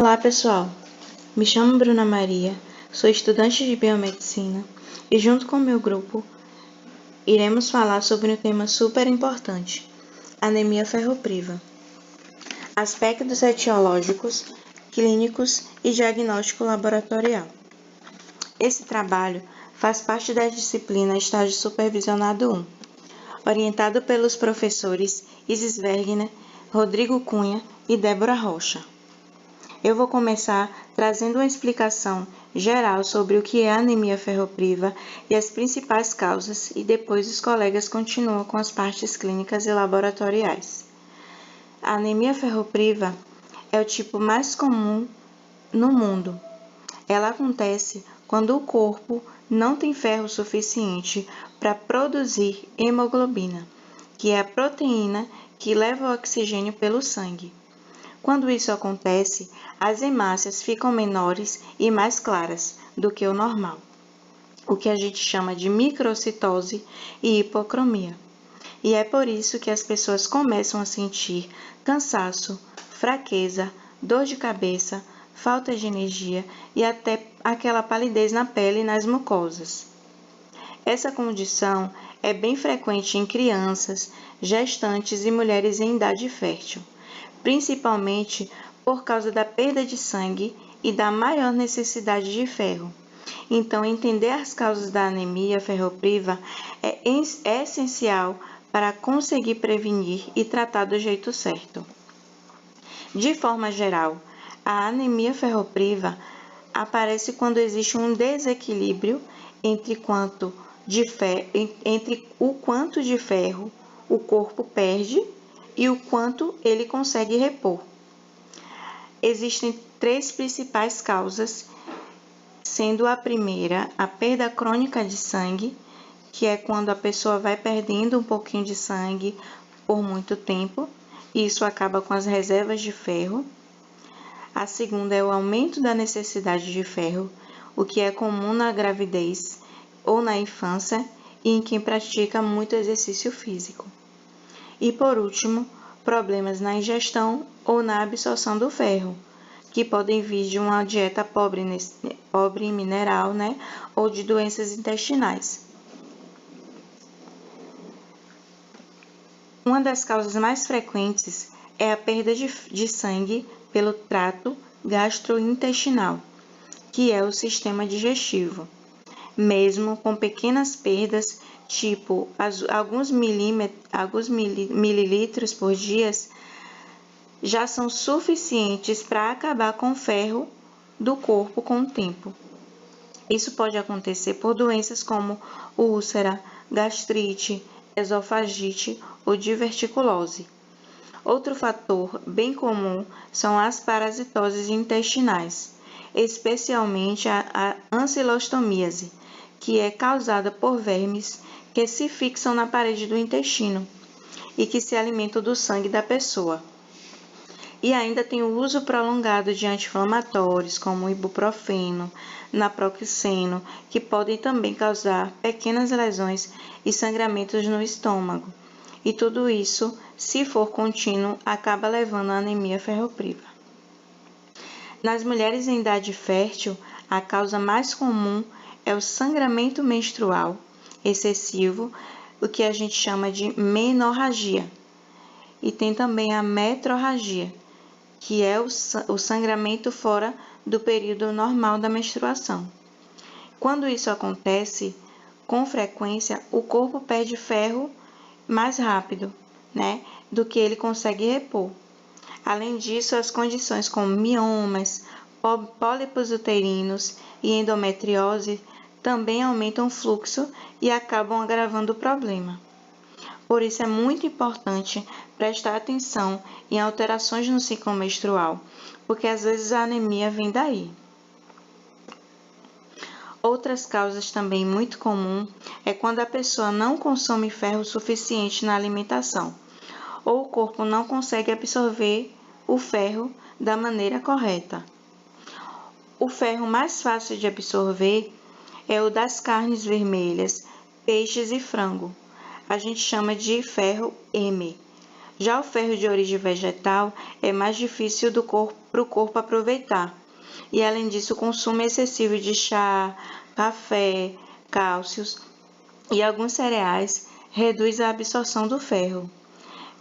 Olá pessoal, me chamo Bruna Maria, sou estudante de biomedicina e junto com meu grupo iremos falar sobre um tema super importante, anemia ferropriva, aspectos etiológicos, clínicos e diagnóstico laboratorial. Esse trabalho faz parte da disciplina Estágio Supervisionado 1, orientado pelos professores Isis Wegener, Rodrigo Cunha e Débora Rocha. Eu vou começar trazendo uma explicação geral sobre o que é a anemia ferropriva e as principais causas, e depois os colegas continuam com as partes clínicas e laboratoriais. A anemia ferropriva é o tipo mais comum no mundo. Ela acontece quando o corpo não tem ferro suficiente para produzir hemoglobina, que é a proteína que leva o oxigênio pelo sangue. Quando isso acontece, as hemácias ficam menores e mais claras do que o normal, o que a gente chama de microcitose e hipocromia. E é por isso que as pessoas começam a sentir cansaço, fraqueza, dor de cabeça, falta de energia e até aquela palidez na pele e nas mucosas. Essa condição é bem frequente em crianças, gestantes e mulheres em idade fértil, principalmente por causa da perda de sangue e da maior necessidade de ferro. Então, entender as causas da anemia ferropriva é essencial para conseguir prevenir e tratar do jeito certo. De forma geral, a anemia ferropriva aparece quando existe um desequilíbrio entre o quanto de ferro o corpo perde e o quanto ele consegue repor. Existem três principais causas, sendo a primeira a perda crônica de sangue, que é quando a pessoa vai perdendo um pouquinho de sangue por muito tempo, e isso acaba com as reservas de ferro. A segunda é o aumento da necessidade de ferro, o que é comum na gravidez ou na infância e em quem pratica muito exercício físico. E por último, problemas na ingestão ou na absorção do ferro, que podem vir de uma dieta pobre em mineral, ou de doenças intestinais. Uma das causas mais frequentes é a perda de sangue pelo trato gastrointestinal, que é o sistema digestivo. Mesmo com pequenas perdas, tipo alguns mililitros por dia, já são suficientes para acabar com o ferro do corpo com o tempo. Isso pode acontecer por doenças como úlcera, gastrite, esofagite ou diverticulose. Outro fator bem comum são as parasitoses intestinais, especialmente a ancilostomíase, que é causada por vermes que se fixam na parede do intestino e que se alimentam do sangue da pessoa. E ainda tem o uso prolongado de anti-inflamatórios, como o ibuprofeno, naproxeno, que podem também causar pequenas lesões e sangramentos no estômago. E tudo isso, se for contínuo, acaba levando à anemia ferropriva. Nas mulheres em idade fértil, a causa mais comum é o sangramento menstrual excessivo, o que a gente chama de menorragia. E tem também a metrorragia, que é o sangramento fora do período normal da menstruação. Quando isso acontece, com frequência, o corpo perde ferro mais rápido, do que ele consegue repor. Além disso, as condições como miomas, pólipos uterinos e endometriose também aumentam o fluxo e acabam agravando o problema. Por isso é muito importante prestar atenção em alterações no ciclo menstrual, porque às vezes a anemia vem daí. Outras causas também muito comuns é quando a pessoa não consome ferro suficiente na alimentação, ou o corpo não consegue absorver o ferro da maneira correta. O ferro mais fácil de absorver é o das carnes vermelhas, peixes e frango. A gente chama de ferro M. Já o ferro de origem vegetal é mais difícil para o corpo aproveitar. E além disso, o consumo excessivo de chá, café, cálcios e alguns cereais reduz a absorção do ferro.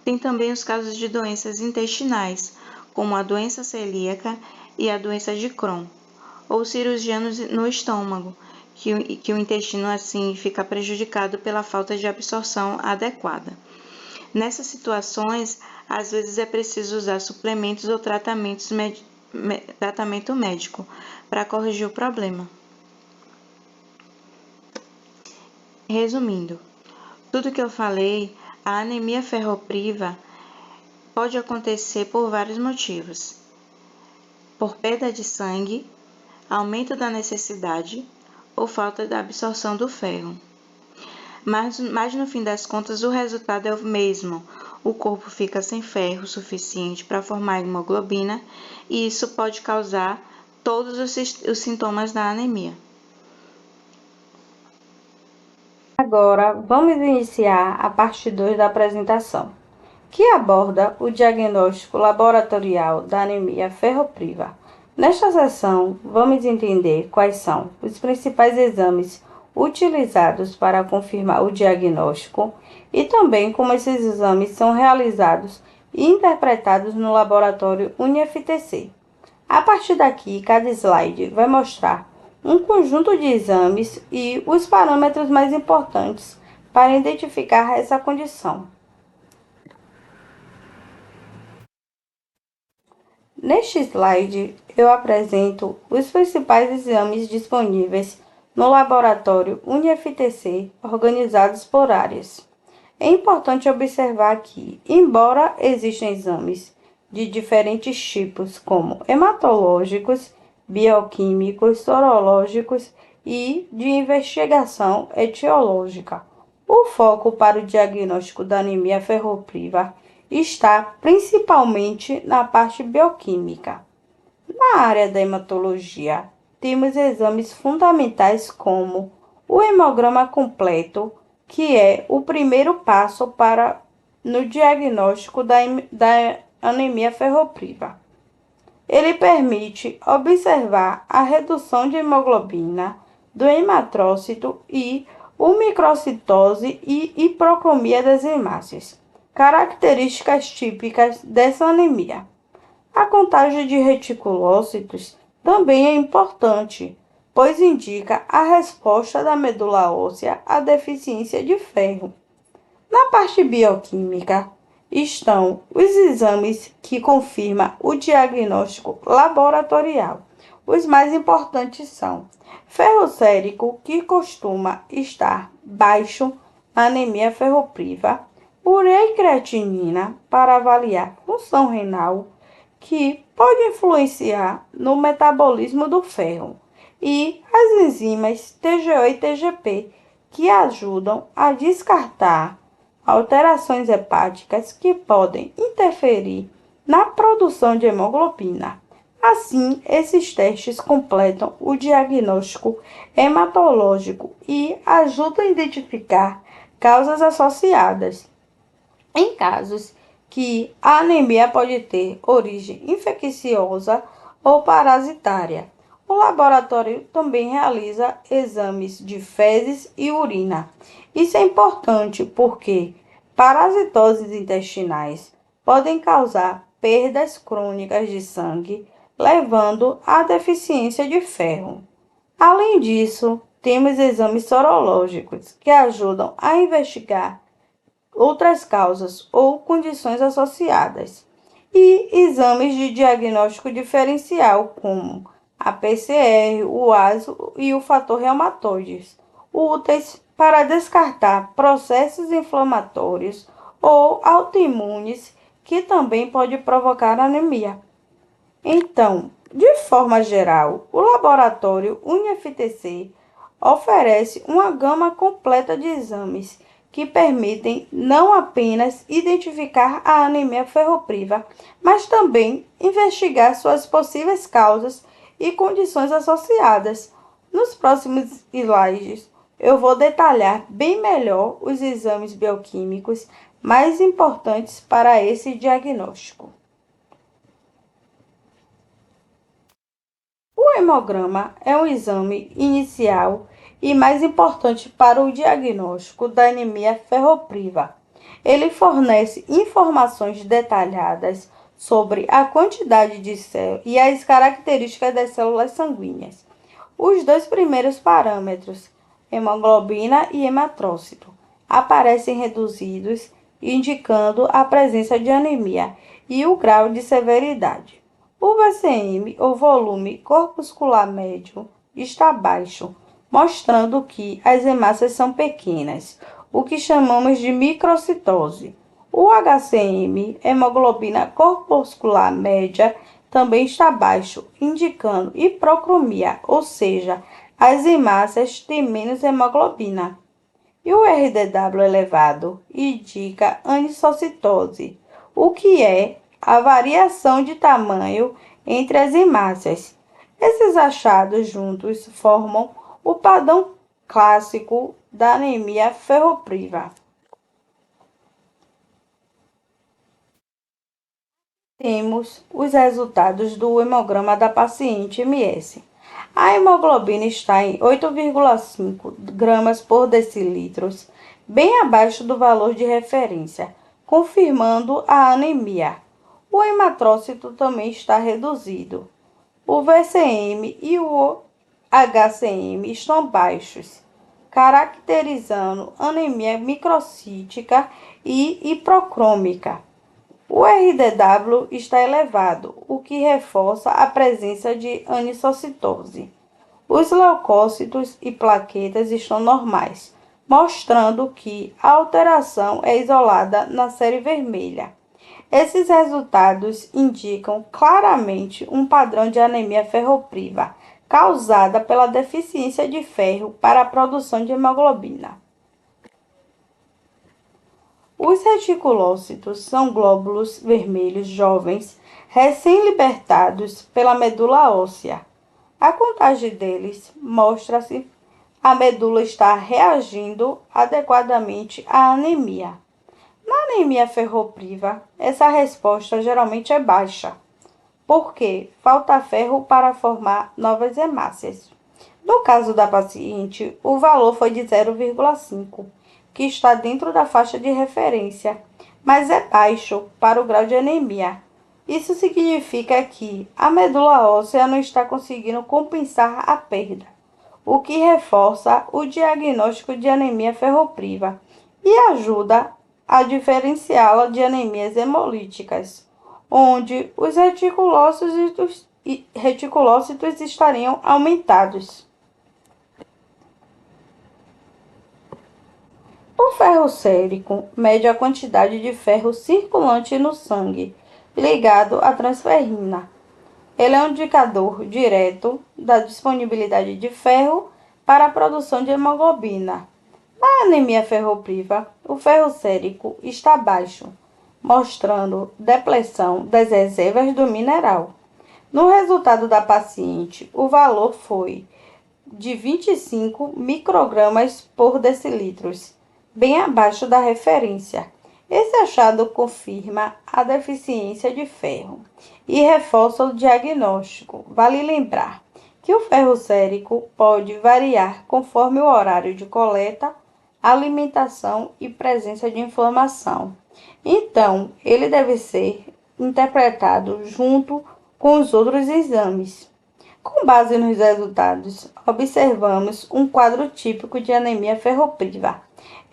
Tem também os casos de doenças intestinais, como a doença celíaca e a doença de Crohn, ou cirurgia no estômago, que o intestino assim fica prejudicado pela falta de absorção adequada. Nessas situações, às vezes é preciso usar suplementos ou tratamento médico para corrigir o problema. Resumindo, tudo que eu falei, a anemia ferropriva pode acontecer por vários motivos: por perda de sangue, aumento da necessidade ou falta da absorção do ferro. Mas no fim das contas, o resultado é o mesmo. O corpo fica sem ferro suficiente para formar hemoglobina e isso pode causar todos os sintomas da anemia. Agora, vamos iniciar a parte 2 da apresentação, que aborda o diagnóstico laboratorial da anemia ferropriva. Nesta sessão, vamos entender quais são os principais exames utilizados para confirmar o diagnóstico e também como esses exames são realizados e interpretados no laboratório UniFTC. A partir daqui, cada slide vai mostrar um conjunto de exames e os parâmetros mais importantes para identificar essa condição. Neste slide, eu apresento os principais exames disponíveis no laboratório UniFTC, organizados por áreas. É importante observar que, embora existam exames de diferentes tipos, como hematológicos, bioquímicos, sorológicos e de investigação etiológica, o foco para o diagnóstico da anemia ferropriva está principalmente na parte bioquímica. Na área da hematologia, temos exames fundamentais como o hemograma completo, que é o primeiro passo no diagnóstico da anemia ferropriva. Ele permite observar a redução de hemoglobina, do hematrócito e o microcitose e hipercromia das hemácias, características típicas dessa anemia. A contagem de reticulócitos também é importante, pois indica a resposta da medula óssea à deficiência de ferro. Na parte bioquímica estão os exames que confirmam o diagnóstico laboratorial. Os mais importantes são ferro sérico, que costuma estar baixo na anemia ferropriva, ureia e creatinina para avaliar função renal, que pode influenciar no metabolismo do ferro, e as enzimas TGO e TGP, que ajudam a descartar alterações hepáticas que podem interferir na produção de hemoglobina. Assim, esses testes completam o diagnóstico hematológico e ajudam a identificar causas associadas. Em casos que a anemia pode ter origem infecciosa ou parasitária, o laboratório também realiza exames de fezes e urina. Isso é importante porque parasitoses intestinais podem causar perdas crônicas de sangue, levando à deficiência de ferro. Além disso, temos exames sorológicos que ajudam a investigar outras causas ou condições associadas, e exames de diagnóstico diferencial, como a PCR, o ASO e o fator reumatoide, úteis para descartar processos inflamatórios ou autoimunes que também pode provocar anemia. Então, de forma geral, o laboratório UniFTC oferece uma gama completa de exames que permitem não apenas identificar a anemia ferropriva, mas também investigar suas possíveis causas e condições associadas. Nos próximos slides, eu vou detalhar bem melhor os exames bioquímicos, mais importantes para esse diagnóstico. O hemograma é um exame inicial e mais importante para o diagnóstico da anemia ferropriva. Ele fornece informações detalhadas sobre a quantidade de células e as características das células sanguíneas. Os dois primeiros parâmetros, hemoglobina e hematrócito, aparecem reduzidos, indicando a presença de anemia e o grau de severidade. O VCM, ou volume corpuscular médio, está baixo, mostrando que as hemácias são pequenas, o que chamamos de microcitose. O HCM, hemoglobina corpuscular média, também está baixo, indicando hiprocromia, ou seja, as hemácias têm menos hemoglobina. E o RDW elevado indica anisocitose, o que é a variação de tamanho entre as hemácias. Esses achados juntos formam o padrão clássico da anemia ferropriva. Temos os resultados do hemograma da paciente MS. A hemoglobina está em 8,5 gramas por decilitro, bem abaixo do valor de referência, confirmando a anemia. O hematrócito também está reduzido. O VCM e o HCM estão baixos, caracterizando anemia microcítica e hiprocrômica. O RDW está elevado, o que reforça a presença de anisocitose. Os leucócitos e plaquetas estão normais, mostrando que a alteração é isolada na série vermelha. Esses resultados indicam claramente um padrão de anemia ferropriva, causada pela deficiência de ferro para a produção de hemoglobina. Os reticulócitos são glóbulos vermelhos jovens, recém-libertados pela medula óssea. A contagem deles mostra-se a medula está reagindo adequadamente à anemia. Na anemia ferropriva, essa resposta geralmente é baixa, porque falta ferro para formar novas hemácias. No caso da paciente, o valor foi de 0,5, que está dentro da faixa de referência, mas é baixo para o grau de anemia. Isso significa que a medula óssea não está conseguindo compensar a perda, o que reforça o diagnóstico de anemia ferropriva e ajuda a diferenciá-la de anemias hemolíticas, onde os reticulócitos estariam aumentados. O ferro sérico mede a quantidade de ferro circulante no sangue, ligado à transferrina. Ele é um indicador direto da disponibilidade de ferro para a produção de hemoglobina. Na anemia ferropriva, o ferro sérico está baixo, mostrando depleção das reservas do mineral. No resultado da paciente, o valor foi de 25 microgramas por decilitro, bem abaixo da referência. Esse achado confirma a deficiência de ferro e reforça o diagnóstico. Vale lembrar que o ferro sérico pode variar conforme o horário de coleta, alimentação e presença de inflamação. Então, ele deve ser interpretado junto com os outros exames. Com base nos resultados, observamos um quadro típico de anemia ferropriva: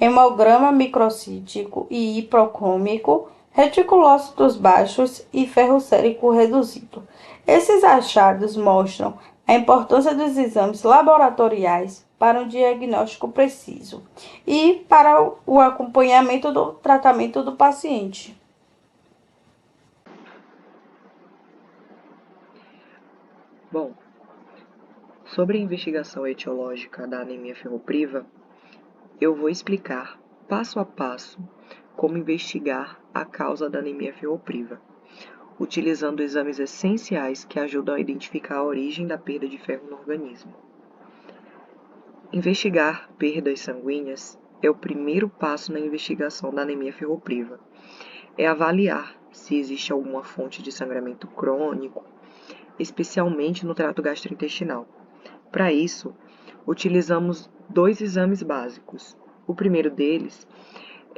hemograma microcítico e hiprocrômico, reticulócitos baixos e ferro sérico reduzido. Esses achados mostram a importância dos exames laboratoriais para um diagnóstico preciso e para o acompanhamento do tratamento do paciente. Bom, sobre a investigação etiológica da anemia ferropriva, eu vou explicar passo a passo como investigar a causa da anemia ferropriva, utilizando exames essenciais que ajudam a identificar a origem da perda de ferro no organismo. Investigar perdas sanguíneas é o primeiro passo na investigação da anemia ferropriva. É avaliar se existe alguma fonte de sangramento crônico, especialmente no trato gastrointestinal. Para isso, utilizamos 2 exames básicos. O primeiro deles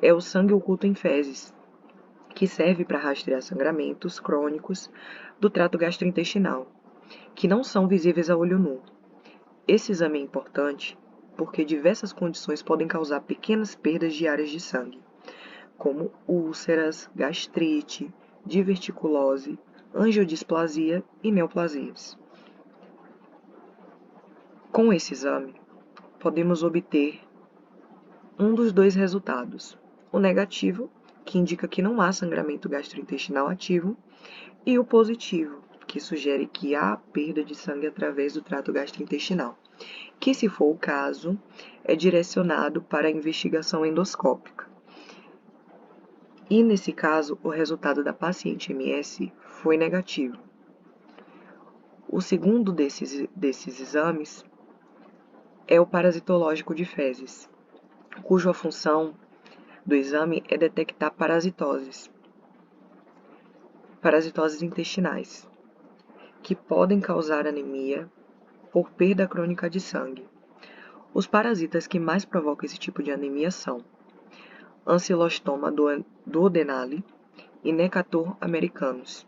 é o sangue oculto em fezes, que serve para rastrear sangramentos crônicos do trato gastrointestinal, que não são visíveis a olho nu. Esse exame é importante porque diversas condições podem causar pequenas perdas diárias de sangue, como úlceras, gastrite, diverticulose, angiodisplasia e neoplasias. Com esse exame, podemos obter um dos 2 resultados: o negativo, que indica que não há sangramento gastrointestinal ativo, e o positivo, que sugere que há perda de sangue através do trato gastrointestinal, que, se for o caso, é direcionado para a investigação endoscópica. E, nesse caso, o resultado da paciente MS foi negativo. O segundo desses exames é o parasitológico de fezes, cuja função do exame é detectar parasitoses intestinais, que podem causar anemia por perda crônica de sangue. Os parasitas que mais provocam esse tipo de anemia são Ancylostoma duodenale e Necator americanus.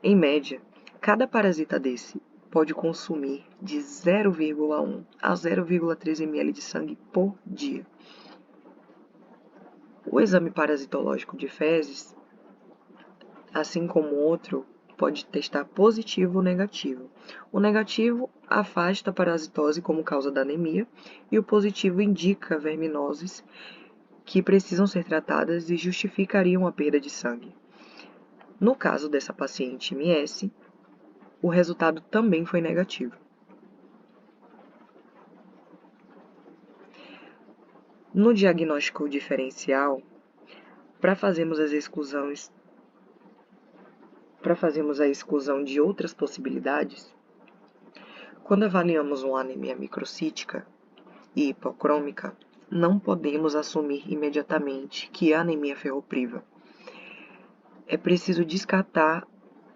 Em média, cada parasita desse pode consumir de 0,1 a 0,3 ml de sangue por dia. O exame parasitológico de fezes, assim como o outro, pode testar positivo ou negativo. O negativo afasta a parasitose como causa da anemia e o positivo indica verminoses que precisam ser tratadas e justificariam a perda de sangue. No caso dessa paciente MS, o resultado também foi negativo. No diagnóstico diferencial, para fazermos a exclusão de outras possibilidades, quando avaliamos uma anemia microcítica e hipocrômica, não podemos assumir imediatamente que é anemia ferropriva. É preciso descartar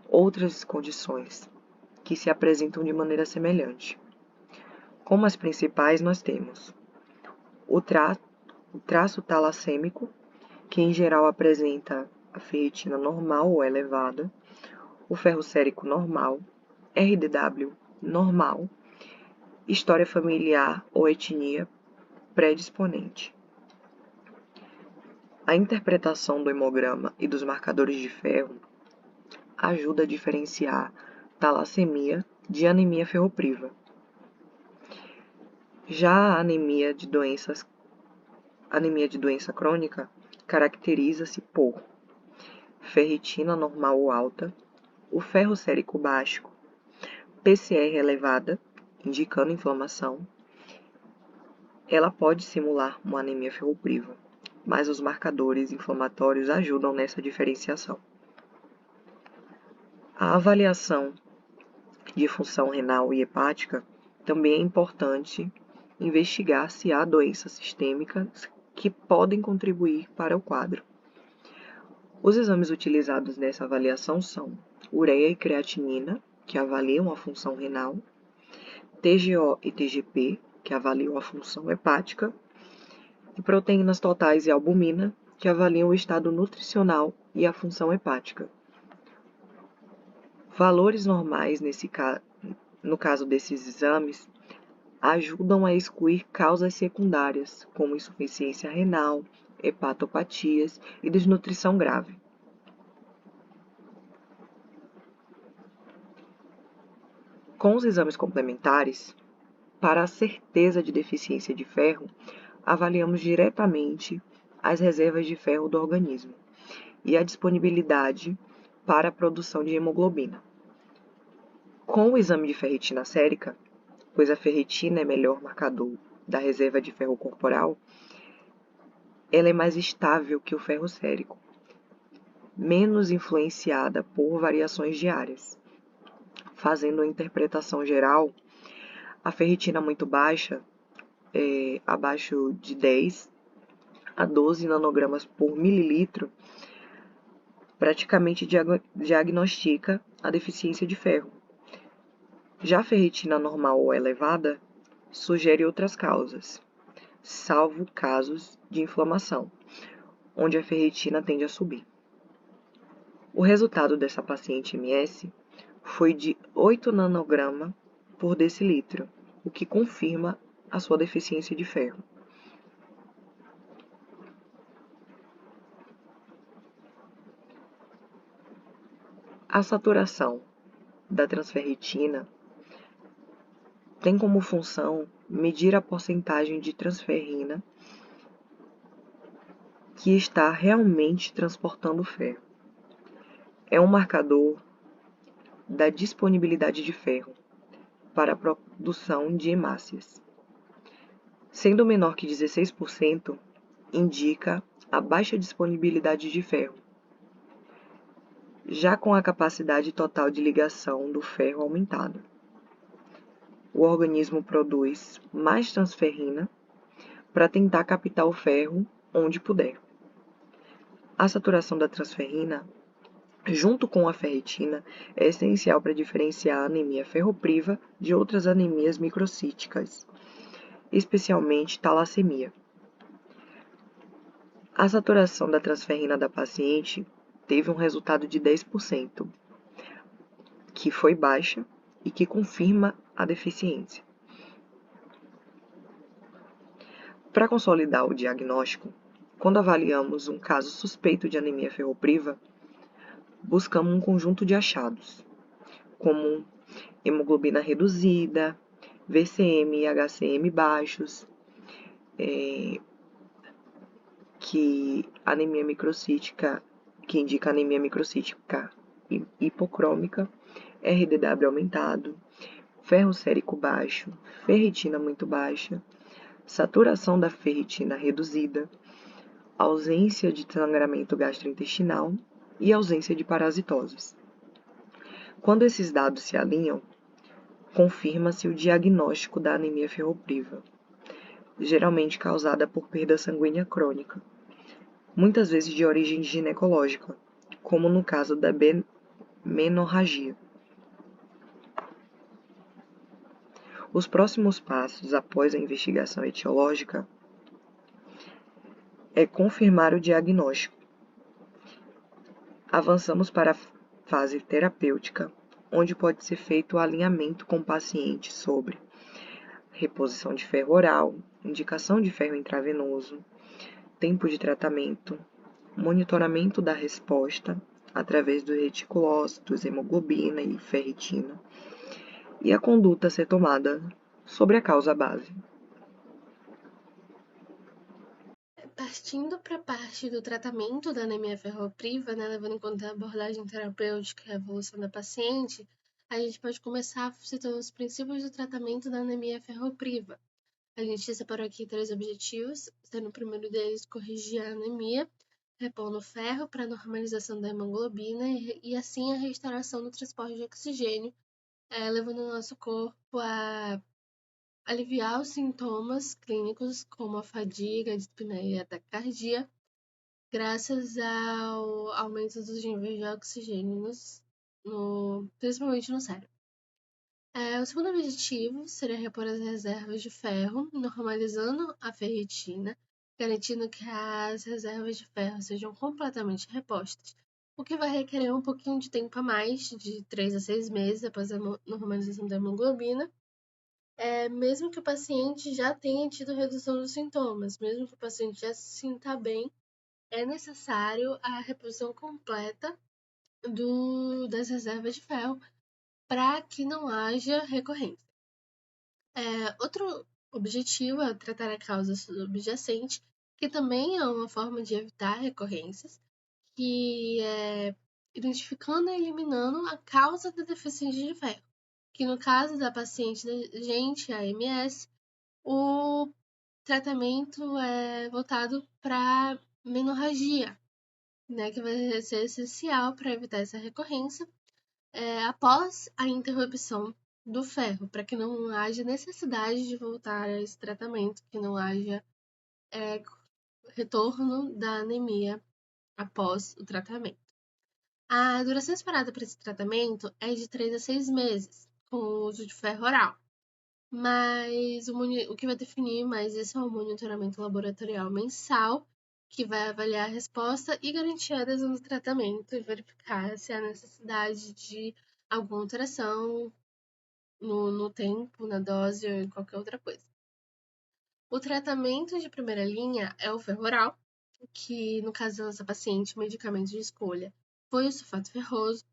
outras condições que se apresentam de maneira semelhante. Como as principais, nós temos o traço talassêmico, que em geral apresenta a ferritina normal ou elevada, o ferro sérico normal, RDW normal, história familiar ou etnia predisponente. A interpretação do hemograma e dos marcadores de ferro ajuda a diferenciar talassemia de anemia ferropriva. Já a anemia de doença crônica caracteriza-se por ferritina normal ou alta, o ferro sérico baixo, PCR elevada, indicando inflamação. Ela pode simular uma anemia ferropriva, mas os marcadores inflamatórios ajudam nessa diferenciação. A avaliação de função renal e hepática também é importante investigar se há doenças sistêmicas que podem contribuir para o quadro. Os exames utilizados nessa avaliação são ureia e creatinina, que avaliam a função renal, TGO e TGP, que avaliam a função hepática, e proteínas totais e albumina, que avaliam o estado nutricional e a função hepática. Valores normais no caso desses exames ajudam a excluir causas secundárias, como insuficiência renal, hepatopatias e desnutrição grave. Com os exames complementares, para a certeza de deficiência de ferro, avaliamos diretamente as reservas de ferro do organismo e a disponibilidade para a produção de hemoglobina. Com o exame de ferritina sérica, pois a ferritina é melhor marcador da reserva de ferro corporal, ela é mais estável que o ferro sérico, menos influenciada por variações diárias. Fazendo a interpretação geral, a ferritina muito baixa, abaixo de 10, a 12 nanogramas por mililitro praticamente diagnostica a deficiência de ferro. Já a ferritina normal ou elevada sugere outras causas, salvo casos de inflamação, onde a ferritina tende a subir. O resultado dessa paciente MS foi de 8 nanograma por decilitro, o que confirma a sua deficiência de ferro. A saturação da transferritina tem como função medir a porcentagem de transferrina que está realmente transportando ferro. É um marcador da disponibilidade de ferro para a produção de hemácias. Sendo menor que 16%, indica a baixa disponibilidade de ferro. Já com a capacidade total de ligação do ferro aumentada, o organismo produz mais transferrina para tentar captar o ferro onde puder. A saturação da transferrina, junto com a ferritina, é essencial para diferenciar a anemia ferropriva de outras anemias microcíticas, especialmente talassemia. A saturação da transferrina da paciente teve um resultado de 10%, que foi baixa e que confirma a deficiência. Para consolidar o diagnóstico, quando avaliamos um caso suspeito de anemia ferropriva, buscamos um conjunto de achados, como hemoglobina reduzida, VCM e HCM baixos, que indica anemia microcítica hipocrômica, RDW aumentado, ferro sérico baixo, ferritina muito baixa, saturação da ferritina reduzida, ausência de sangramento gastrointestinal e ausência de parasitoses. Quando esses dados se alinham, confirma-se o diagnóstico da anemia ferropriva, geralmente causada por perda sanguínea crônica, muitas vezes de origem ginecológica, como no caso da menorragia. Os próximos passos após a investigação etiológica é confirmar o diagnóstico. Avançamos para a fase terapêutica, onde pode ser feito o alinhamento com o paciente sobre reposição de ferro oral, indicação de ferro intravenoso, tempo de tratamento, monitoramento da resposta através dos reticulócitos, hemoglobina e ferritina, e a conduta a ser tomada sobre a causa base. Partindo para a parte do tratamento da anemia ferropriva, né, levando em conta a abordagem terapêutica e a evolução da paciente, a gente pode começar citando os princípios do tratamento da anemia ferropriva. A gente separou aqui 3 objetivos, sendo o primeiro deles corrigir a anemia, repondo ferro para a normalização da hemoglobina e assim a restauração do transporte de oxigênio, levando o nosso corpo a aliviar os sintomas clínicos como a fadiga, a dispneia e a taquicardia, graças ao aumento dos níveis de oxigênio, principalmente no cérebro. O segundo objetivo seria repor as reservas de ferro, normalizando a ferritina, garantindo que as reservas de ferro sejam completamente repostas, o que vai requerer um pouquinho de tempo a mais, de 3 a 6 meses após a normalização da hemoglobina, mesmo que o paciente já tenha tido redução dos sintomas, mesmo que o paciente já se sinta bem, é necessário a reposição completa das reservas de ferro para que não haja recorrência. Outro objetivo é tratar a causa subjacente, que também é uma forma de evitar recorrências, que é identificando e eliminando a causa da deficiência de ferro, que no caso da paciente da gente, a MS, o tratamento é voltado para menorragia, né, que vai ser essencial para evitar essa recorrência após a interrupção do ferro, para que não haja necessidade de voltar a esse tratamento, que não haja retorno da anemia após o tratamento. A duração esperada para esse tratamento é de 3 a 6 meses, com o uso de ferro oral. Mas o que vai definir mais isso é o monitoramento laboratorial mensal, que vai avaliar a resposta e garantir a adesão do tratamento e verificar se há necessidade de alguma alteração no tempo, na dose ou em qualquer outra coisa. O tratamento de primeira linha é o ferro oral, que no caso da nossa paciente, o medicamento de escolha foi o sulfato ferroso,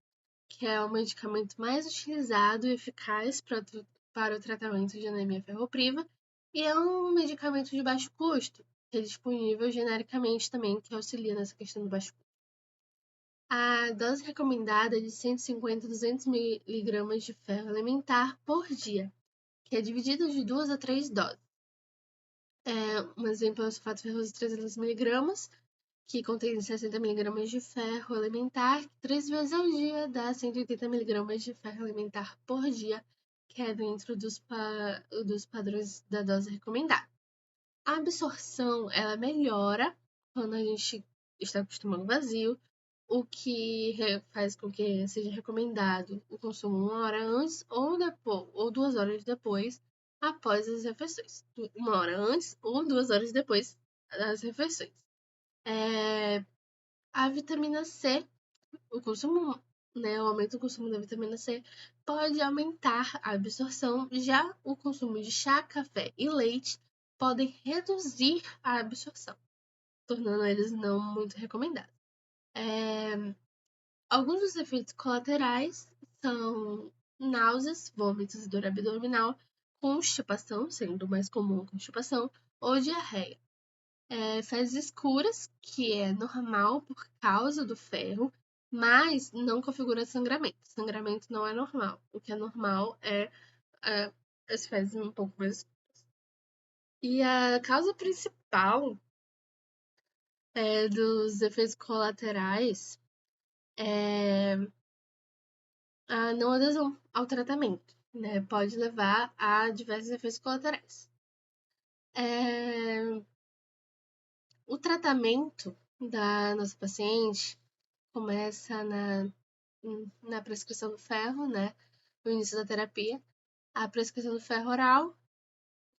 que é o medicamento mais utilizado e eficaz para o tratamento de anemia ferropriva, e é um medicamento de baixo custo, que é disponível genericamente também, que auxilia nessa questão do baixo custo. A dose recomendada é de 150 a 200 mg de ferro elementar por dia, que é dividido de 2 a 3 doses. Um exemplo é o sulfato ferroso 300 mg, que contém 60 mg de ferro elementar, que 3 vezes ao dia dá 180 mg de ferro elementar por dia, que é dentro dos padrões da dose recomendada. A absorção ela melhora quando a gente está com o estômago vazio, o que faz com que seja recomendado o consumo 1 hora antes ou 2 horas depois após as refeições. 1 hora antes ou 2 horas depois das refeições. A vitamina C, o consumo, o aumento do consumo da vitamina C pode aumentar a absorção, já o consumo de chá, café e leite podem reduzir a absorção, tornando eles não muito recomendados. Alguns dos efeitos colaterais são náuseas, vômitos e dor abdominal, constipação, sendo o mais comum a constipação, ou diarreia. Fezes escuras, que é normal por causa do ferro, mas não configura sangramento. Sangramento não é normal. O que é normal é as fezes um pouco mais escuras. E a causa principal dos efeitos colaterais é a não adesão ao tratamento, né? Pode levar a diversos efeitos colaterais. O tratamento da nossa paciente começa na prescrição do ferro, né? No início da terapia. A prescrição do ferro oral,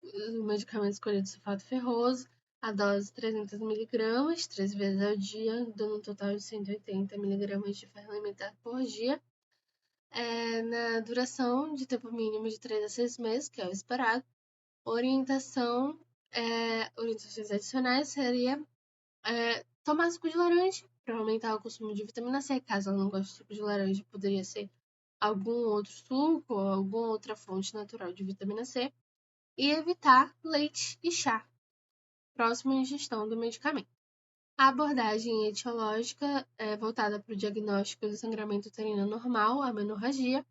o medicamento escolhido sulfato ferroso, a dose 300 mg, 3 vezes ao dia, dando um total de 180 mg de ferro elementar por dia. Na duração de tempo mínimo de 3 a 6 meses, que é o esperado. Orientações adicionais seria tomar suco de laranja para aumentar o consumo de vitamina C. Caso ela não goste de suco de laranja, poderia ser algum outro suco ou alguma outra fonte natural de vitamina C. E evitar leite e chá, próximo à ingestão do medicamento. A abordagem etiológica é voltada para o diagnóstico do sangramento uterino normal, a menorragia,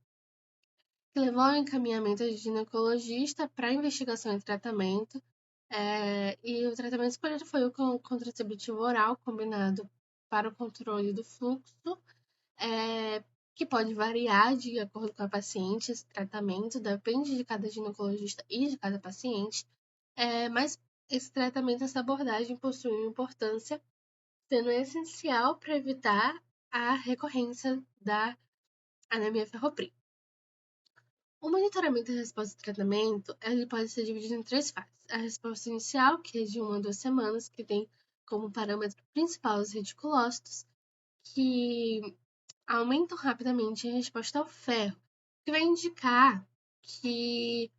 que levou ao encaminhamento de ginecologista para investigação e tratamento. E o tratamento escolhido foi o contraceptivo oral combinado para o controle do fluxo, que pode variar de acordo com a paciente. Esse tratamento depende de cada ginecologista e de cada paciente, mas esse tratamento, essa abordagem possui importância, sendo essencial para evitar a recorrência da anemia ferropriva. O monitoramento e a resposta ao tratamento ele pode ser dividido em 3 fases. A resposta inicial, que é de 1 a 2 semanas, que tem como parâmetro principal os reticulócitos, que aumentam rapidamente a resposta ao ferro, que vai indicar que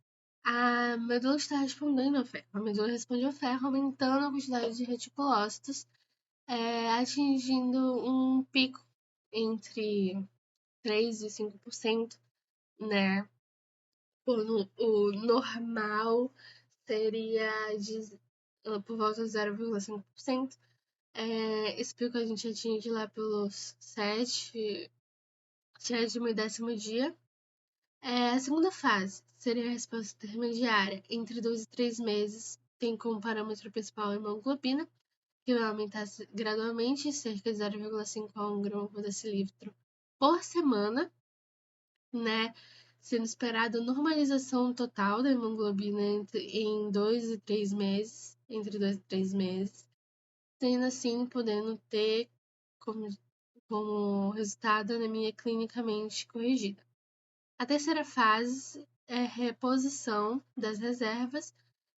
a medula está respondendo ao ferro. A medula responde ao ferro, aumentando a quantidade de reticulócitos, atingindo um pico entre 3% e 5%, né? O normal seria por volta de 0,5%. Esse pico a gente atinge lá pelos 7º e 10º dia. A segunda fase seria a resposta intermediária, entre 2 e 3 meses, tem como parâmetro principal a hemoglobina, que vai aumentar gradualmente, cerca de 0,5 a 1 grama por decilitro por semana, né? Sendo esperada a normalização total da hemoglobina em 2 e 3 meses, entre 2 e 3 meses. sendo assim podendo ter como resultado a anemia clinicamente corrigida. A terceira fase é reposição das reservas,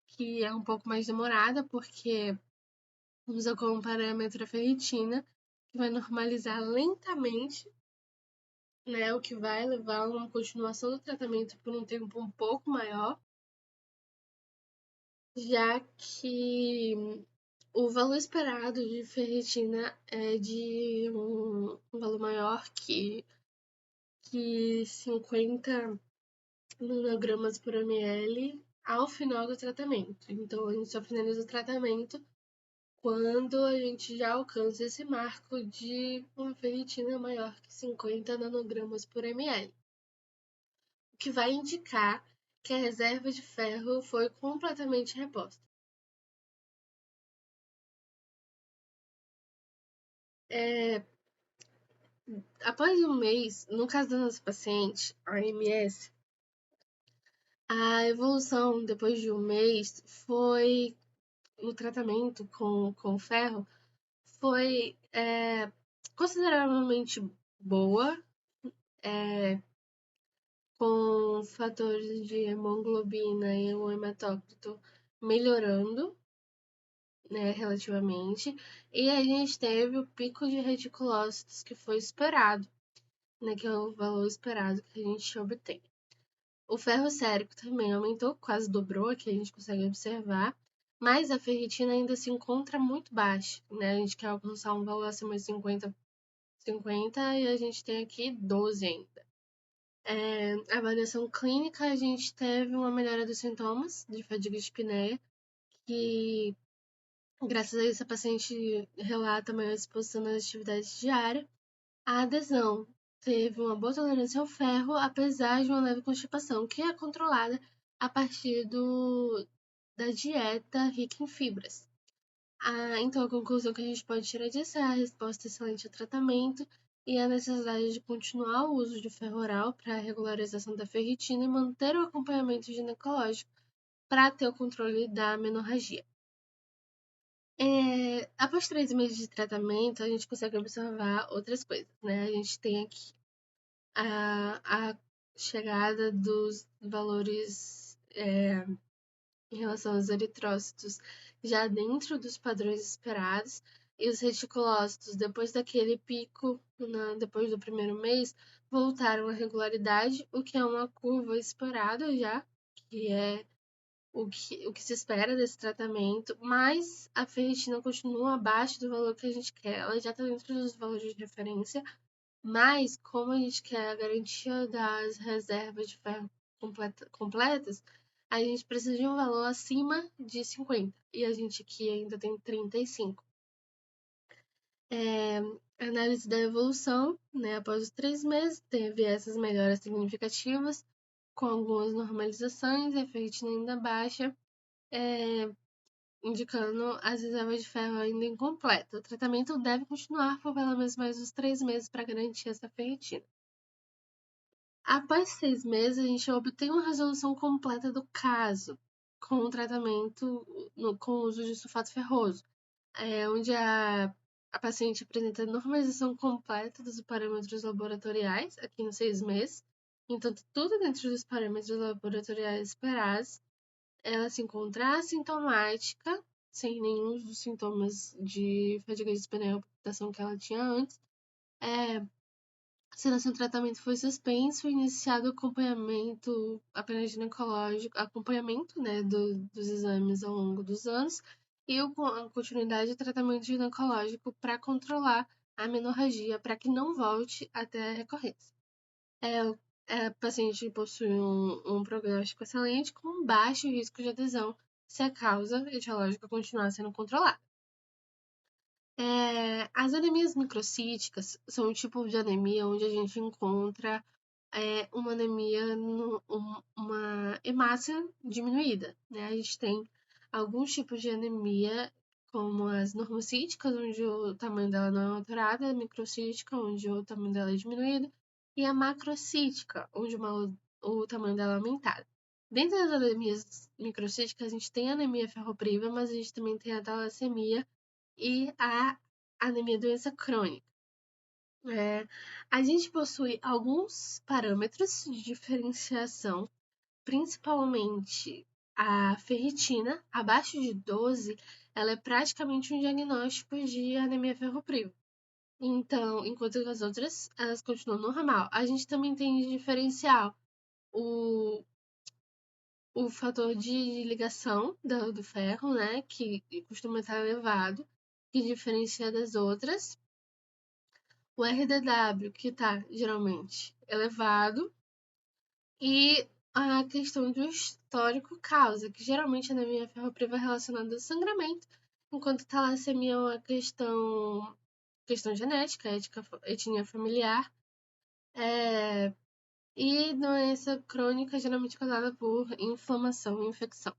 que é um pouco mais demorada, porque usa como parâmetro a ferritina, que vai normalizar lentamente, né, o que vai levar a uma continuação do tratamento por um tempo um pouco maior, já que o valor esperado de ferritina é de um valor maior que 50 nanogramas por ml ao final do tratamento. Então, a gente só finaliza o tratamento quando a gente já alcança esse marco de uma ferritina maior que 50 nanogramas por ml, o que vai indicar que a reserva de ferro foi completamente reposta. Após um mês, no caso da nossa paciente, a MS, a evolução depois de um mês foi no tratamento com ferro foi consideravelmente boa, com fatores de hemoglobina e o hematócrito melhorando, né, relativamente, e a gente teve o pico de reticulócitos que foi esperado, né, que é o valor esperado que a gente obtém. O ferro sérico também aumentou, quase dobrou, aqui a gente consegue observar, mas a ferritina ainda se encontra muito baixa, né? A gente quer alcançar um valor acima de 50 e a gente tem aqui 12 ainda. A avaliação clínica, a gente teve uma melhora dos sintomas de fadiga de espinéia, que graças a isso a paciente relata maior exposição nas atividades diárias. A adesão teve uma boa tolerância ao ferro, apesar de uma leve constipação, que é controlada a partir da dieta rica em fibras. Então, a conclusão que a gente pode tirar disso é a resposta excelente ao tratamento e a necessidade de continuar o uso de ferro oral para a regularização da ferritina e manter o acompanhamento ginecológico para ter o controle da menorragia. Após 3 meses de tratamento, a gente consegue observar outras coisas, né? A gente tem aqui a chegada dos valores em relação aos eritrócitos já dentro dos padrões esperados, e os reticulócitos, depois daquele pico, depois do primeiro mês, voltaram à regularidade, o que é uma curva esperada já, que é o que se espera desse tratamento, mas a ferritina continua abaixo do valor que a gente quer. Ela já está dentro dos valores de referência, mas como a gente quer a garantia das reservas de ferro completas, a gente precisa de um valor acima de 50. E a gente aqui ainda tem 35. Análise da evolução, né? Após os 3 meses, teve essas melhoras significativas, com algumas normalizações, a ferritina ainda baixa, indicando as reservas de ferro ainda incompletas. O tratamento deve continuar por pelo menos mais uns 3 meses para garantir essa ferritina. Após 6 meses, a gente obtém uma resolução completa do caso, com o tratamento com o uso de sulfato ferroso, onde a paciente apresenta normalização completa dos parâmetros laboratoriais, aqui nos 6 meses, então tudo dentro dos parâmetros laboratoriais esperados. Ela se encontra assintomática, sem nenhum dos sintomas de fadiga de espinéia ou palpitação que ela tinha antes. Sendo assim, o tratamento foi suspenso, iniciado o acompanhamento apenas ginecológico, acompanhamento, né, dos exames ao longo dos anos, e a continuidade do tratamento ginecológico para controlar a menorragia, para que não volte até a recorrência. A paciente possui um prognóstico excelente, com baixo risco de adesão, se a causa etiológica continuar sendo controlada. As anemias microcíticas são um tipo de anemia onde a gente encontra uma anemia, uma hemácia diminuída, né? A gente tem alguns tipos de anemia, como as normocíticas, onde o tamanho dela não é alterado, a microcítica, onde o tamanho dela é diminuído, e a macrocítica, onde o tamanho dela é aumentado. Dentro das anemias microcíticas, a gente tem a anemia ferropriva, mas a gente também tem a talassemia e a anemia doença crônica. A gente possui alguns parâmetros de diferenciação, principalmente a ferritina, abaixo de 12, ela é praticamente um diagnóstico de anemia ferropriva. Então, enquanto as outras, elas continuam normal. A gente também tem de diferencial o fator de ligação do ferro, né, que costuma estar elevado, que diferencia das outras. O RDW, que está geralmente elevado, e a questão do histórico causa, que geralmente a anemia ferropriva é relacionada ao sangramento, enquanto talassemia é uma questão genética, etnia familiar, e doença crônica geralmente causada por inflamação e infecção.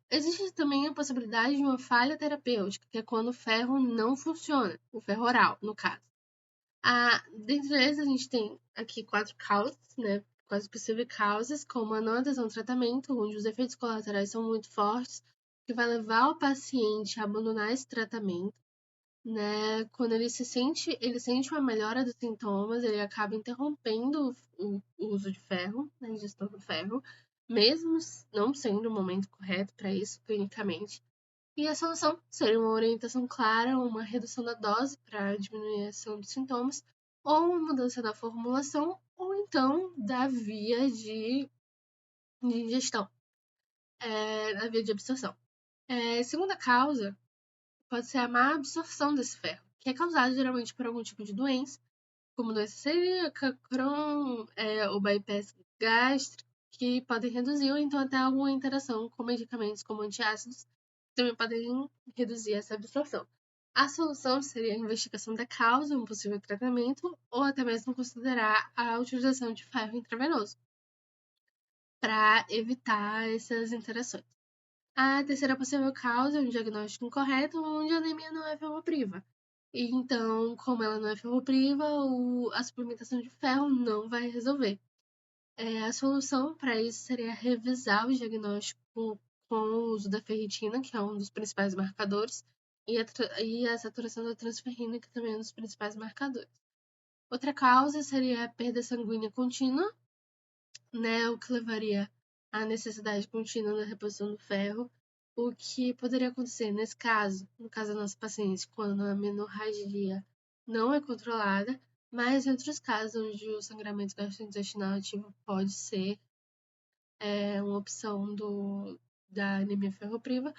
Existe também a possibilidade de uma falha terapêutica, que é quando o ferro não funciona, o ferro oral, no caso. Dentre eles, a gente tem aqui 4 causas, né? 4 possíveis causas, como a não adesão ao tratamento, onde os efeitos colaterais são muito fortes, que vai levar o paciente a abandonar esse tratamento, né? Quando ele sente uma melhora dos sintomas, ele acaba interrompendo o uso de ferro, a ingestão do ferro, mesmo não sendo o momento correto para isso clinicamente. E a solução seria uma orientação clara, uma redução da dose para diminuição dos sintomas, ou uma mudança da formulação, ou então da via de ingestão, da via de absorção. Segunda causa pode ser a má absorção desse ferro, que é causada geralmente por algum tipo de doença, como doença celíaca, Crohn, ou bypass gástrico, que podem reduzir ou então até alguma interação com medicamentos como antiácidos, que também podem reduzir essa absorção. A solução seria a investigação da causa, um possível tratamento, ou até mesmo considerar a utilização de ferro intravenoso para evitar essas interações. A terceira possível causa é um diagnóstico incorreto, onde a anemia não é ferropriva. Então, como ela não é ferropriva, a suplementação de ferro não vai resolver. A solução para isso seria revisar o diagnóstico com o uso da ferritina, que é um dos principais marcadores, e a saturação da transferrina, que também é um dos principais marcadores. Outra causa seria a perda sanguínea contínua, né, o que levaria à necessidade contínua da reposição do ferro, o que poderia acontecer nesse caso, no caso da nossa paciente, quando a menorragia não é controlada, mas em outros casos onde o sangramento gastrointestinal ativo pode ser uma opção da anemia ferropriva,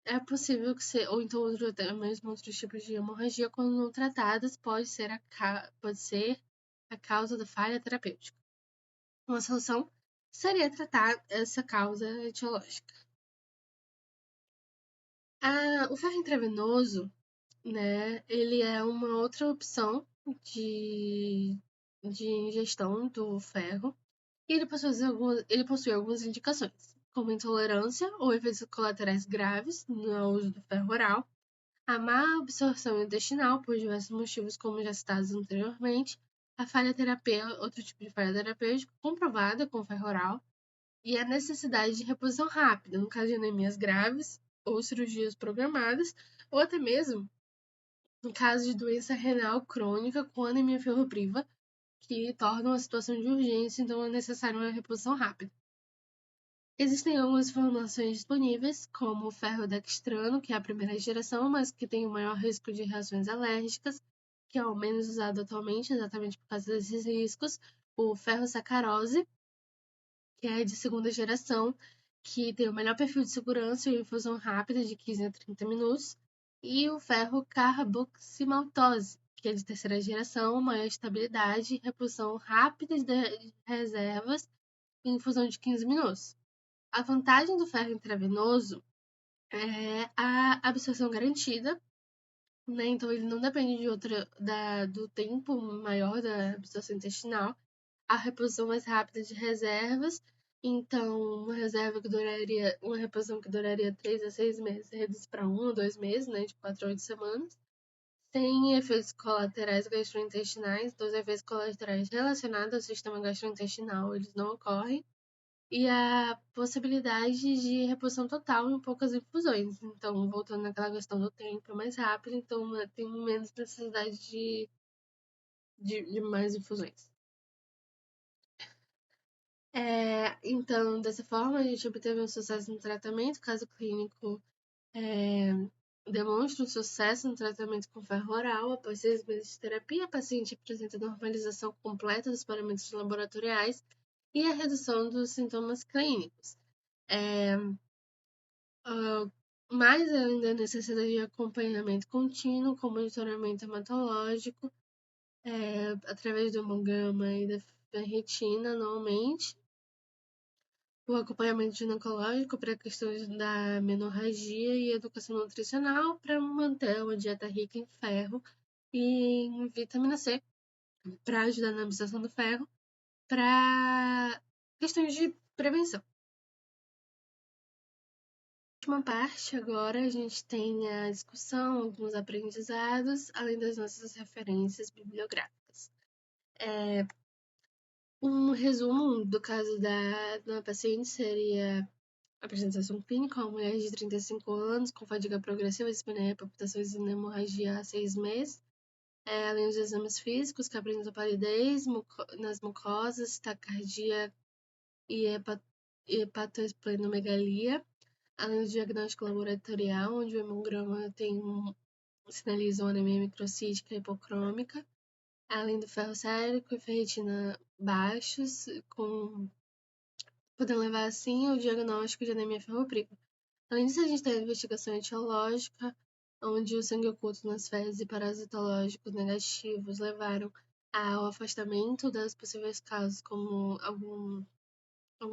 é possível que seja, ou então até mesmo outros tipos de hemorragia, quando não tratadas, pode ser a causa da falha terapêutica. Uma solução seria tratar essa causa etiológica. O ferro intravenoso, né, ele é uma outra opção de ingestão do ferro, e ele possui algumas indicações, como intolerância ou efeitos colaterais graves no uso do ferro oral, a má absorção intestinal por diversos motivos, como já citados anteriormente, a falha terapêutica, outro tipo de falha terapêutica comprovada com ferro oral, e a necessidade de reposição rápida, no caso de anemias graves ou cirurgias programadas, ou até mesmo no caso de doença renal crônica com anemia ferropriva, que torna uma situação de urgência, então é necessária uma reposição rápida. Existem algumas formulações disponíveis, como o ferrodextrano, que é a primeira geração, mas que tem o maior risco de reações alérgicas, que é o menos usado atualmente, exatamente por causa desses riscos. O ferrosacarose, que é de segunda geração, que tem o melhor perfil de segurança e infusão rápida de 15 a 30 minutos. E o ferro carboximaltose, que é de terceira geração, maior estabilidade e reposição rápida de reservas e infusão de 15 minutos. A vantagem do ferro intravenoso é a absorção garantida, né? Então ele não depende do tempo maior da absorção intestinal, a reposição mais rápida de reservas. Então, uma reposição que duraria 3 a 6 meses reduz para 1 ou 2 meses, né? De 4 a 8 semanas. Sem efeitos colaterais gastrointestinais, os efeitos colaterais relacionados ao sistema gastrointestinal, eles não ocorrem. e a possibilidade de reposição total em poucas infusões. Então, voltando naquela questão do tempo mais rápido, então tem menos necessidade de mais infusões. Então, dessa forma, a gente obteve um sucesso no tratamento, caso clínico demonstra um sucesso no tratamento com ferro oral. Após 6 meses de terapia, a paciente apresenta normalização completa dos parâmetros laboratoriais e a redução dos sintomas clínicos. Mais ainda a necessidade de acompanhamento contínuo com monitoramento hematológico através do hemograma e da ferritina anualmente, o acompanhamento ginecológico para questões da menorragia e educação nutricional para manter uma dieta rica em ferro e em vitamina C para ajudar na absorção do ferro para questões de prevenção. Na última parte, agora a gente tem a discussão, alguns aprendizados, além das nossas referências bibliográficas. Um resumo do caso da paciente seria a apresentação clínica: uma mulher de 35 anos com fadiga progressiva, dispneia, palpitações e hemorragia há 6 meses. Além dos exames físicos, que apresentam palidez nas mucosas, taquicardia e hepatosplenomegalia. Além do diagnóstico laboratorial, onde o hemograma sinaliza uma anemia microcítica hipocrômica, além do ferro sérico e ferritina baixos, podendo levar assim ao diagnóstico de anemia ferropriva. Além disso, a gente tem a investigação etiológica, onde o sangue oculto nas fezes e parasitológicos negativos levaram ao afastamento das possíveis causas, como algum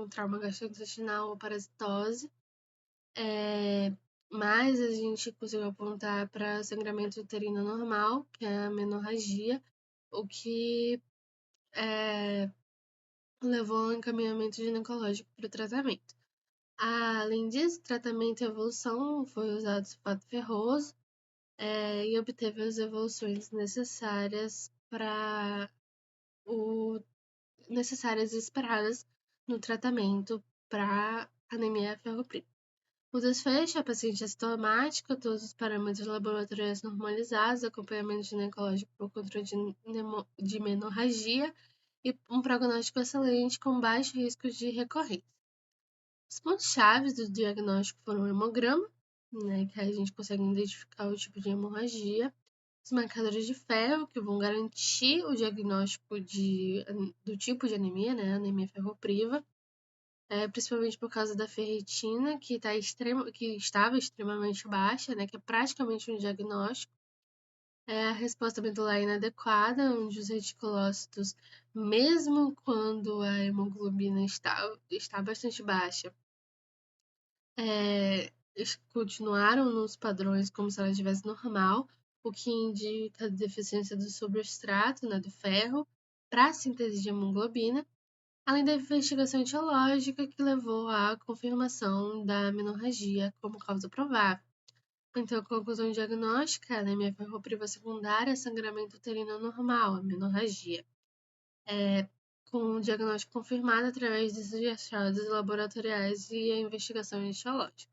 trauma gastrointestinal ou parasitose. Mas a gente conseguiu apontar para sangramento uterino normal, que é a menorragia, o que levou ao encaminhamento ginecológico para o tratamento. Além disso, tratamento e evolução foi usado sulfato ferroso e obteve as evoluções necessárias necessárias e esperadas no tratamento para anemia ferropriva. O desfecho: a paciente assintomática, todos os parâmetros laboratoriais normalizados, acompanhamento ginecológico por controle de menorragia e um prognóstico excelente com baixo risco de recorrência. Os pontos-chave do diagnóstico foram o hemograma, que a gente consegue identificar o tipo de hemorragia, os marcadores de ferro, que vão garantir o diagnóstico do tipo de anemia, anemia ferropriva, principalmente por causa da ferritina, que estava extremamente baixa, que é praticamente um diagnóstico. A resposta medular inadequada, onde os reticulócitos, mesmo quando a hemoglobina está bastante baixa, continuaram nos padrões como se ela estivesse normal, o que indica a deficiência do substrato, do ferro, para a síntese de hemoglobina, além da investigação etiológica que levou à confirmação da menorragia como causa provável. Então, a conclusão diagnóstica: anemia ferropriva secundária, sangramento uterino anormal, a menorragia, com o diagnóstico confirmado através dos achados laboratoriais e a investigação etiológica.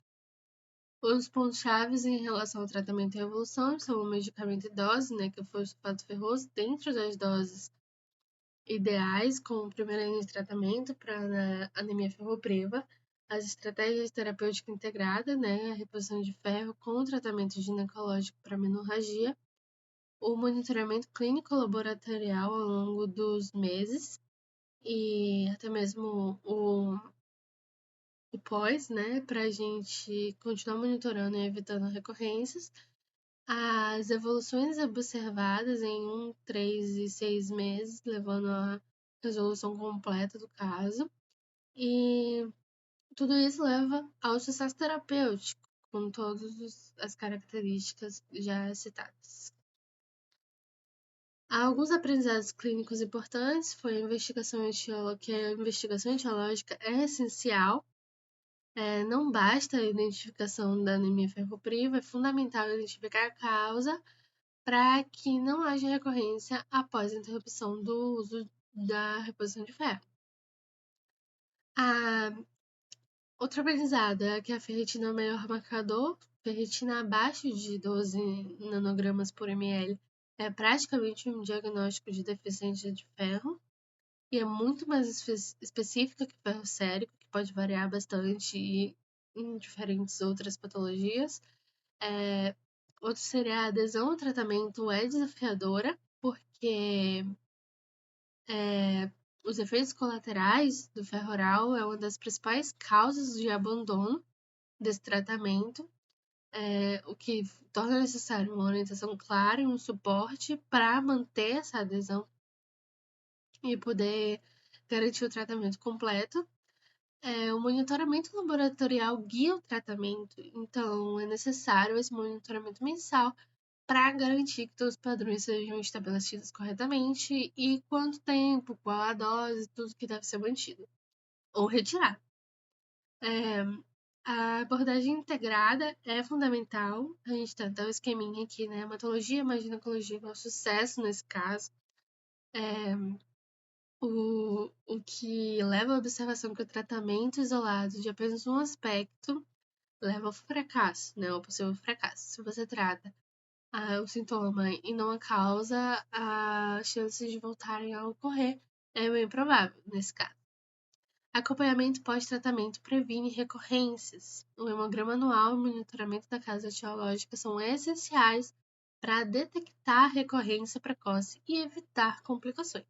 Os pontos-chave em relação ao tratamento e evolução são o medicamento e dose, que foi o sulfato ferroso, dentro das doses ideais, como primeira linha de tratamento para anemia ferropriva, as estratégias terapêuticas integradas, a reposição de ferro com o tratamento ginecológico para menorragia, o monitoramento clínico laboratorial ao longo dos meses e até mesmo o pós, para a gente continuar monitorando e evitando recorrências, as evoluções observadas em 1, 3 e 6 meses, levando à resolução completa do caso. E tudo isso leva ao sucesso terapêutico, com todas as características já citadas. Há alguns aprendizados clínicos importantes. Foi a investigação etiológica é essencial. Não basta a identificação da anemia ferropriva, é fundamental identificar a causa para que não haja recorrência após a interrupção do uso da reposição de ferro. Outra aprendizada é que a ferritina é o melhor marcador. Ferritina abaixo de 12 nanogramas por ml é praticamente um diagnóstico de deficiência de ferro e é muito mais específica que ferro sérico, que pode variar bastante em diferentes outras patologias. Outro seria a adesão ao tratamento é desafiadora, porque os efeitos colaterais do ferro oral é uma das principais causas de abandono desse tratamento, o que torna necessário uma orientação clara e um suporte para manter essa adesão e poder garantir o tratamento completo. O monitoramento laboratorial guia o tratamento, então é necessário esse monitoramento mensal para garantir que todos os padrões sejam estabelecidos corretamente e quanto tempo, qual a dose, tudo que deve ser mantido ou retirado. A abordagem integrada é fundamental. A gente tem até o esqueminha aqui, né? Hematologia e ginecologia é um sucesso nesse caso. O que leva à observação que o tratamento isolado de apenas um aspecto leva ao fracasso, né? Ao possível fracasso. Se você trata o sintoma e não a causa, as chances de voltarem a ocorrer é bem provável nesse caso. Acompanhamento pós-tratamento previne recorrências. O hemograma anual e o monitoramento da casa etiológica são essenciais para detectar recorrência precoce e evitar complicações.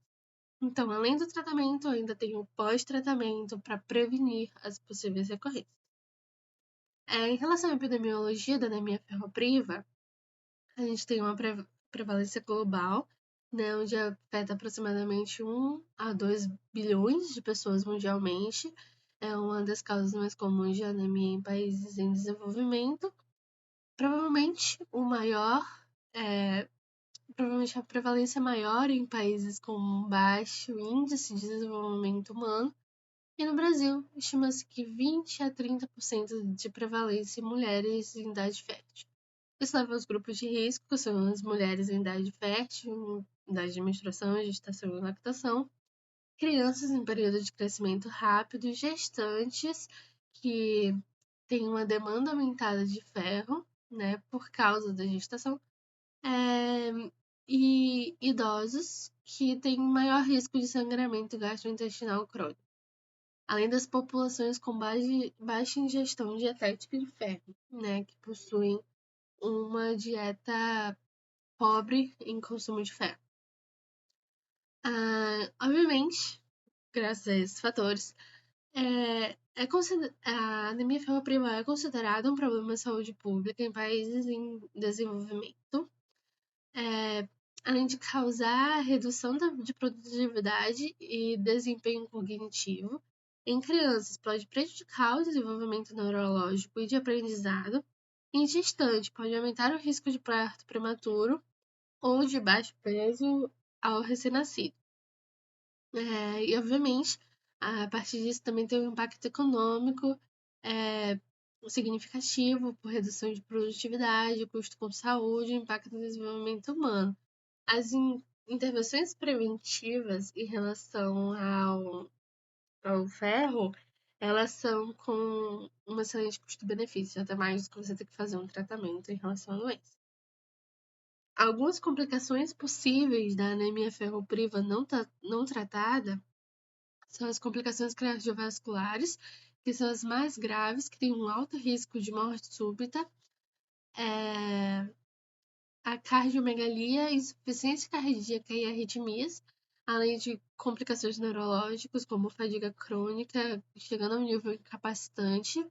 Então, além do tratamento, ainda tem o pós-tratamento para prevenir as possíveis recorrências. Em relação à epidemiologia da anemia ferropriva, a gente tem uma prevalência global, né, onde afeta aproximadamente 1 a 2 bilhões de pessoas mundialmente. É uma das causas mais comuns de anemia em países em desenvolvimento. Provavelmente a prevalência maior em países com baixo índice de desenvolvimento humano. E no Brasil, estima-se que 20 a 30% de prevalência em mulheres em idade fértil. Isso leva aos grupos de risco, que são as mulheres em idade fértil, idade de menstruação, gestação e lactação, crianças em período de crescimento rápido, gestantes que têm uma demanda aumentada de ferro, né, por causa da gestação, e idosos que têm maior risco de sangramento gastrointestinal crônico, além das populações com baixa ingestão dietética de ferro, né, que possuem uma dieta pobre em consumo de ferro. Obviamente, graças a esses fatores, a anemia ferropriva é considerada um problema de saúde pública em países em desenvolvimento, além de causar redução de produtividade e desempenho cognitivo. Em crianças, pode prejudicar o desenvolvimento neurológico e de aprendizado. Em gestante, pode aumentar o risco de parto prematuro ou de baixo peso ao recém-nascido. E, obviamente, a partir disso também tem um impacto econômico significativo por redução de produtividade, custo com saúde e impacto no desenvolvimento humano. As intervenções preventivas em relação ao ferro, elas são com um excelente custo-benefício, até mais do que você ter que fazer um tratamento em relação à doença. Algumas complicações possíveis da anemia ferropriva não tratada são as complicações cardiovasculares, que são as mais graves, que têm um alto risco de morte súbita, a cardiomegalia, insuficiência cardíaca e arritmias, além de complicações neurológicas, como fadiga crônica, chegando a um nível incapacitante,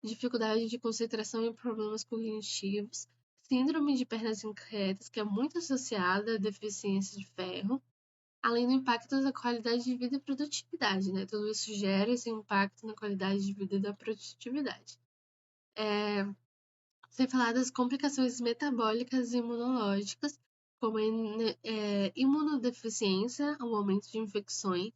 dificuldade de concentração e problemas cognitivos, síndrome de pernas inquietas, que é muito associada à deficiência de ferro, além do impacto da qualidade de vida e produtividade, né? Tudo isso gera esse impacto na qualidade de vida e da produtividade. Sem falar das complicações metabólicas e imunológicas, como imunodeficiência, o aumento de infecções,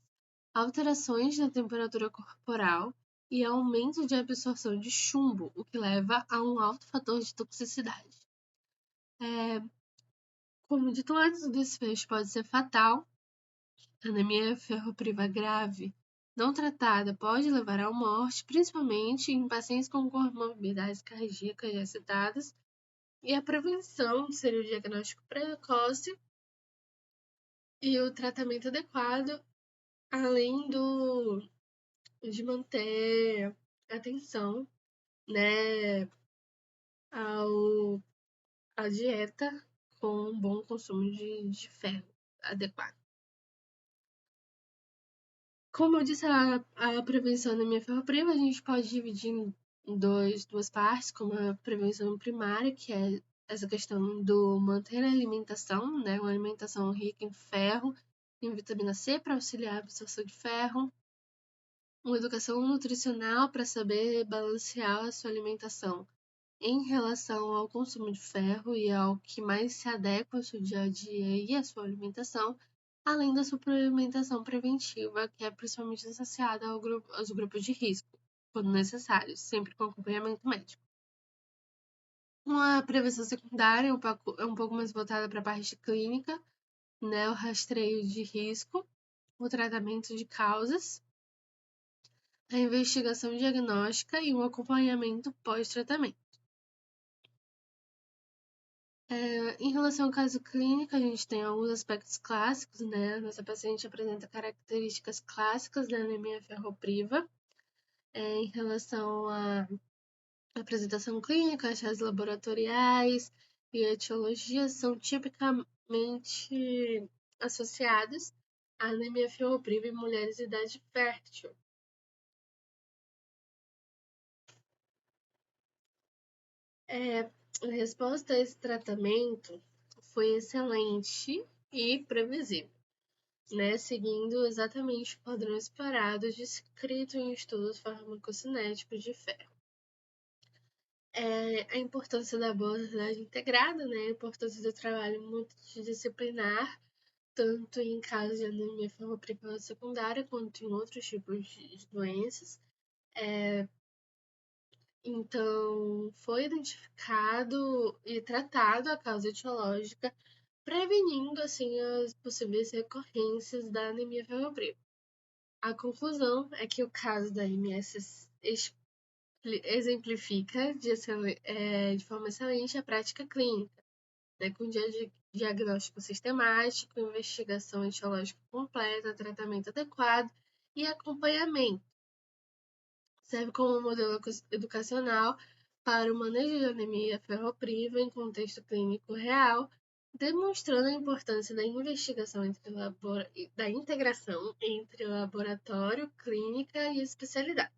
alterações na temperatura corporal e aumento de absorção de chumbo, o que leva a um alto fator de toxicidade. Como dito antes, o desfecho pode ser fatal. A anemia ferropriva grave não tratada pode levar à morte, principalmente em pacientes com comorbidades cardíacas já citadas, e a prevenção seria o diagnóstico precoce e o tratamento adequado, além de manter atenção, né, à dieta com um bom consumo de ferro adequado. Como eu disse, a prevenção da anemia ferropriva a gente pode dividir em duas partes, como a prevenção primária, que é essa questão do manter a alimentação, né, uma alimentação rica em ferro, em vitamina C para auxiliar a absorção de ferro, uma educação nutricional para saber balancear a sua alimentação em relação ao consumo de ferro e ao que mais se adequa ao seu dia a dia e à sua alimentação, além da suplementação preventiva, que é principalmente associada aos grupos de risco, quando necessário, sempre com acompanhamento médico. Uma prevenção secundária é um pouco mais voltada para a parte clínica, né, o rastreio de risco, o tratamento de causas, a investigação diagnóstica e o acompanhamento pós-tratamento. Em relação ao caso clínico, a gente tem alguns aspectos clássicos, né? Nossa paciente apresenta características clássicas da anemia ferropriva, em relação à apresentação clínica, achos laboratoriais e etiologias são tipicamente associados à anemia ferropriva em mulheres de idade fértil. A resposta a esse tratamento foi excelente e previsível, né, seguindo exatamente o padrão esperado descrito em estudos farmacocinéticos de ferro. A importância da abordagem integrada, né, a importância do trabalho multidisciplinar, tanto em casos de anemia ferropriva secundária quanto em outros tipos de doenças. Então, foi identificado e tratado a causa etiológica, prevenindo assim as possíveis recorrências da anemia ferropriva. A conclusão é que o caso da MS exemplifica de forma excelente a prática clínica, né, com diagnóstico sistemático, investigação etiológica completa, tratamento adequado e acompanhamento. Serve como modelo educacional para o manejo de anemia ferropriva em contexto clínico real, demonstrando a importância da investigação da integração entre laboratório, clínica e especialidade.